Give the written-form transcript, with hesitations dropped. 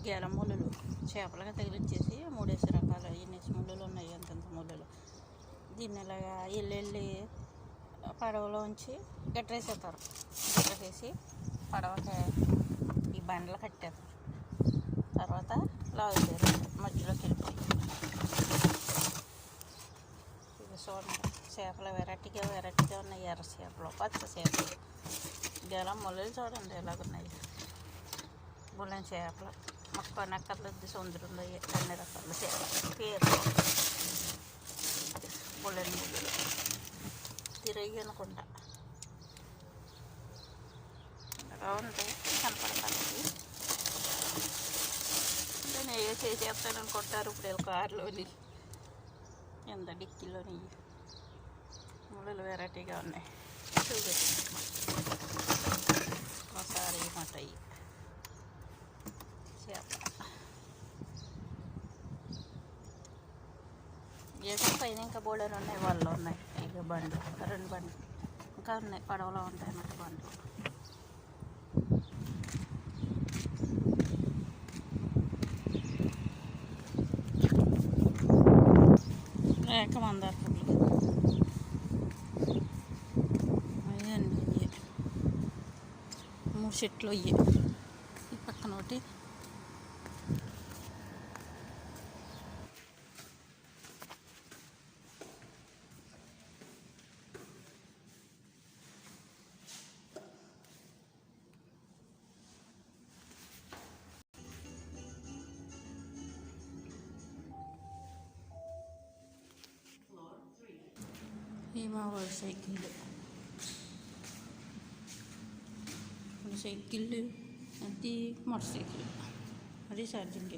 గేలం ముళ్ళులు చేపలుగా తగిలిచ్చేసి 3 రకాలు ఎన్నేసి ముళ్ళులు ఉన్నాయి, అంతంత ముళ్ళులు. దీన్ని ఇలాగా వెళ్ళి పడవలోంచి గట్రేసేస్తారు. గట్రేసేసి పడవకి ఈ బండలు కట్టేస్తారు. తర్వాత లాగుతారు, మధ్యలోకి వెళ్ళిపోయి. ఇది చూడండి, చేపలు వెరైటీగా ఉన్నాయి. ఎర్ర చేపలు, పచ్చ చేపలు, గేలం ముళ్ళులు చూడండి ఎలాగున్నాయి. బుల్లెం చేపలు, మొక్క నక్కర్లద్ది సముద్రంలో అన్ని రకాల చేపలు పేరు. బుల్లెన్ ముళ్ళులు తిరిగి అనుకుంటా ఇలా ఉంటాయి, కనపడతానికి. నేను ఏ చేసేస్తాను అనుకుంటారు. ఇప్పుడు వీళ్ళ కారులోని ఎంత డిక్కీలోని ముళ్ళులు వెరైటీగా ఉన్నాయి. చూపెట్టి ఒకసారి మటయి చేప ఏదో పైన ఇంకా బోర్డర్ ఉన్నాయి, వాళ్ళు ఉన్నాయి. ఇక బండ్లు, 2 బండ్లు ఇంకా ఉన్నాయి. పడవలో ఉంటాయి అన్నమాట బండ్లు. రేఖ మందార పువ్వులు అయ్యండి. 3 చెట్లు అయ్యి, ఈ పక్కన ఒకటి. ఈ మా వాడి సైకిల్, అది మోటార్ సైకిల్, అది ఛార్జింగ్.